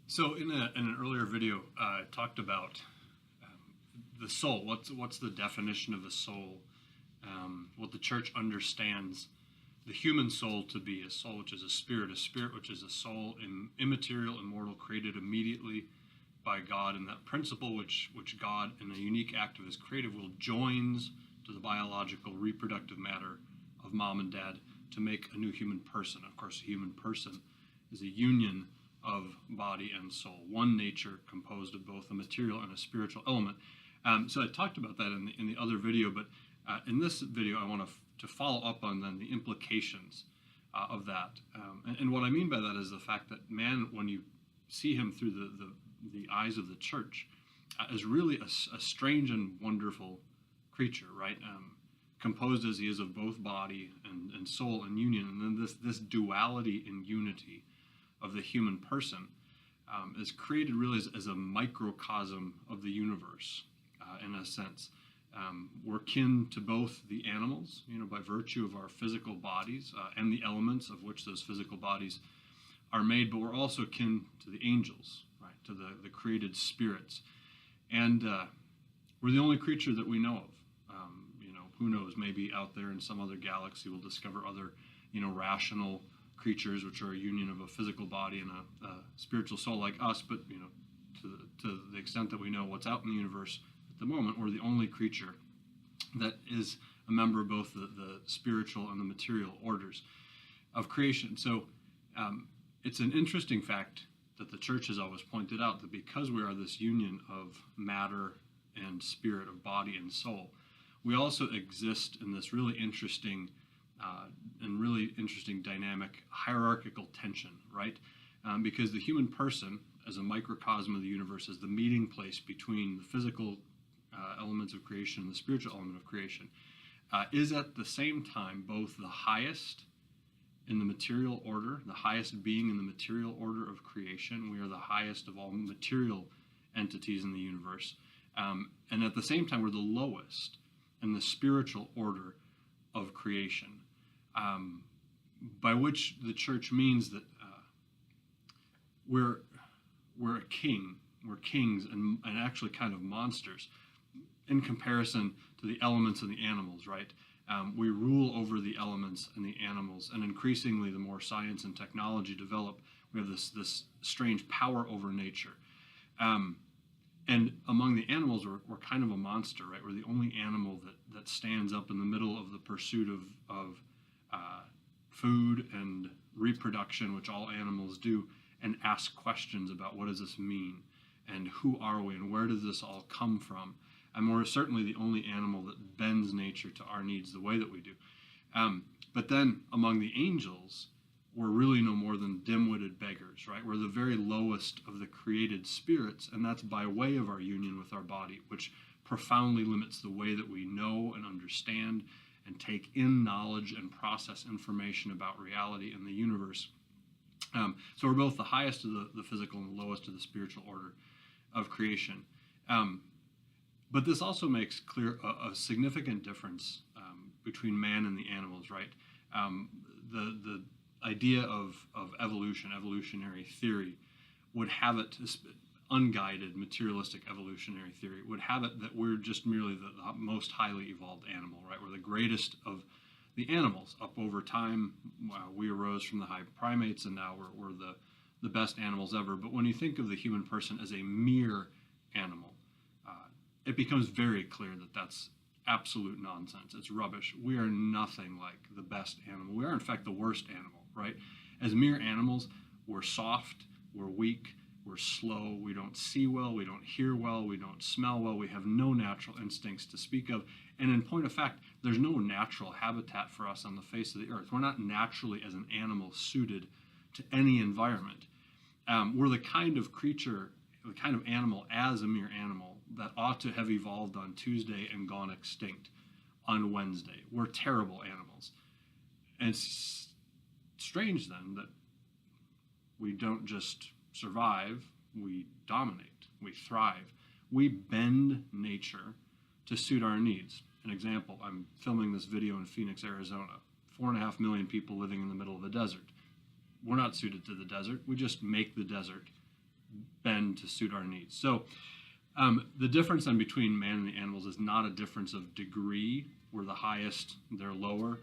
So in an earlier video, I talked about the soul. What's the definition of a soul? What the church understands the human soul to be: a soul which is a spirit which is a soul, immaterial, immortal, created immediately by God, and that principle which God, in a unique act of His creative will, joins to the biological reproductive matter of mom and dad to make a new human person. Of course, a human person is a union of body and soul, one nature composed of both a material and a spiritual element. So I talked about that in the other video, but in this video I want to follow up on then the implications of that. And what I mean by that is the fact that man, when you see him through the eyes of the church, is really a strange and wonderful creature, right? Composed as he is of both body and soul in union, and then this duality in unity of the human person is created really as a microcosm of the universe, in a sense. We're kin to both the animals, by virtue of our physical bodies and the elements of which those physical bodies are made, but we're also kin to the angels, right, to the created spirits. And we're the only creature that we know of. Who knows, maybe out there in some other galaxy we'll discover other, rational creatures which are a union of a physical body and a spiritual soul like us, but to the extent that we know what's out in the universe at the moment, we're the only creature that is a member of both the spiritual and the material orders of creation. So it's an interesting fact that the church has always pointed out, that because we are this union of matter and spirit, of body and soul, we also exist in this really interesting dynamic hierarchical tension, right? Because the human person, as a microcosm of the universe, is the meeting place between the physical elements of creation and the spiritual element of creation, is at the same time both the highest in the material order, the highest being in the material order of creation. We are the highest of all material entities in the universe. And at the same time, we're the lowest in the spiritual order of creation. By which the church means that we're a king. We're kings and actually kind of monsters in comparison to the elements and the animals, right? We rule over the elements and the animals, and increasingly, the more science and technology develop, we have this strange power over nature. And among the animals, we're kind of a monster, right? We're the only animal that stands up in the middle of the pursuit of food and reproduction, which all animals do, and ask questions about what does this mean, and who are we, and where does this all come from? And we're certainly the only animal that bends nature to our needs the way that we do. But then among the angels, we're really no more than dim-witted beggars, right? We're the very lowest of the created spirits, and that's by way of our union with our body, which profoundly limits the way that we know and understand and take in knowledge and process information about reality and the universe. So we're both the highest of the physical and the lowest of the spiritual order of creation. But this also makes clear a significant difference between man and the animals, right? The idea of evolution, evolutionary theory, would have it, unguided materialistic evolutionary theory, would have it that we're just merely the most highly evolved animal, right? We're the greatest of the animals. Up over time, we arose from the high primates, and now we're the best animals ever. But when you think of the human person as a mere animal, it becomes very clear that that's absolute nonsense. It's rubbish. We are nothing like the best animal. We are, in fact, the worst animal, right? As mere animals, we're soft, we're weak, we're slow, we don't see well, we don't hear well, we don't smell well, we have no natural instincts to speak of. And in point of fact, there's no natural habitat for us on the face of the earth. We're not naturally, as an animal, suited to any environment. We're the kind of creature, the kind of animal, as a mere animal, that ought to have evolved on Tuesday and gone extinct on Wednesday. We're terrible animals. And it's strange then that we don't just survive, we dominate, we thrive. We bend nature to suit our needs. An example, I'm filming this video in Phoenix, Arizona. 4.5 million people living in the middle of the desert. We're not suited to the desert. We just make the desert bend to suit our needs. So the difference then between man and the animals is not a difference of degree. We're the highest, they're lower.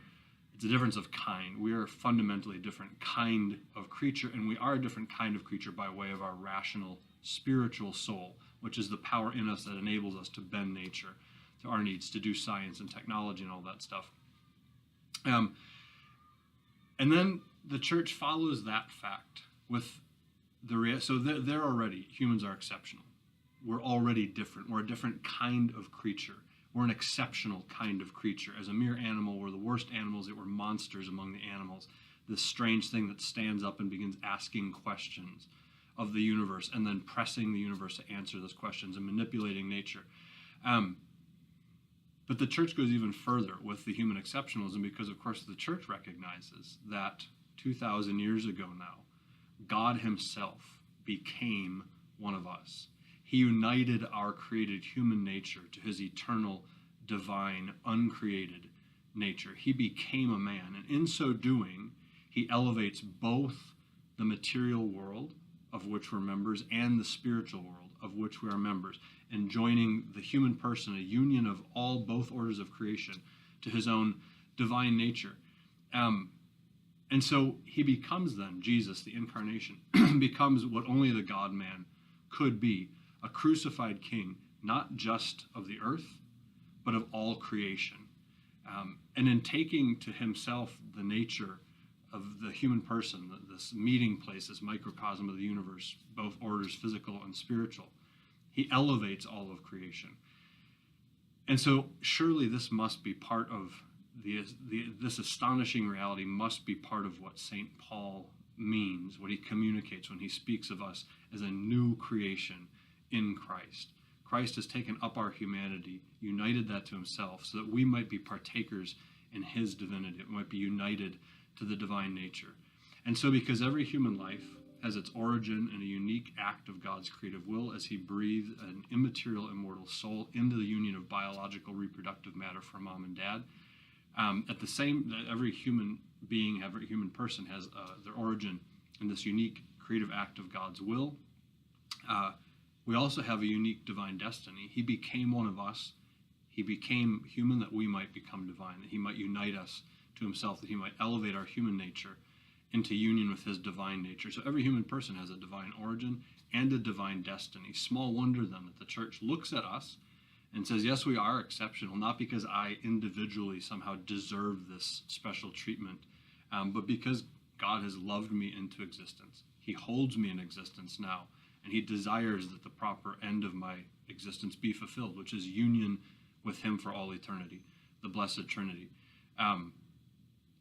It's a difference of kind. We are fundamentally a different kind of creature, and we are a different kind of creature by way of our rational, spiritual soul, which is the power in us that enables us to bend nature to our needs, to do science and technology and all that stuff. And then the church follows that fact with so they're already, humans are exceptional. We're already different. We're a different kind of creature. We're an exceptional kind of creature. As a mere animal, we're the worst animals. We're monsters among the animals. This strange thing that stands up and begins asking questions of the universe and then pressing the universe to answer those questions and manipulating nature. But the church goes even further with the human exceptionalism because, of course, the church recognizes that 2,000 years ago now, God himself became one of us. He united our created human nature to his eternal, divine, uncreated nature. He became a man, and in so doing, he elevates both the material world, of which we're members, and the spiritual world, of which we are members, and joining the human person, a union of both orders of creation, to his own divine nature. And so he becomes then, Jesus, the incarnation, becomes what only the God-man could be, a crucified king, not just of the earth, but of all creation. And in taking to himself the nature of the human person, this meeting place, this microcosm of the universe, both orders, physical and spiritual, he elevates all of creation. And so surely this must be part of this astonishing reality must be part of what St. Paul means, what he communicates when he speaks of us as a new creation in Christ. Christ has taken up our humanity, united that to himself, so that we might be partakers in his divinity. It might be united to the divine nature. And so because every human life has its origin in a unique act of God's creative will as he breathed an immaterial, immortal soul into the union of biological reproductive matter from mom and dad, every human being, every human person has their origin in this unique creative act of God's will. We also have a unique divine destiny. He became one of us. He became human that we might become divine, that he might unite us to himself, that he might elevate our human nature into union with his divine nature. So every human person has a divine origin and a divine destiny. Small wonder then that the church looks at us and says, yes, we are exceptional, not because I individually somehow deserve this special treatment, but because God has loved me into existence. He holds me in existence now, and he desires that the proper end of my existence be fulfilled, which is union with him for all eternity, the blessed Trinity.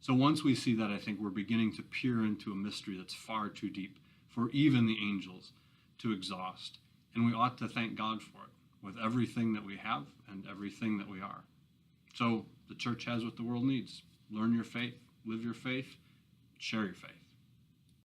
So once we see that, I think we're beginning to peer into a mystery that's far too deep for even the angels to exhaust. And we ought to thank God for it with everything that we have and everything that we are. So the church has what the world needs. Learn your faith, live your faith, share your faith.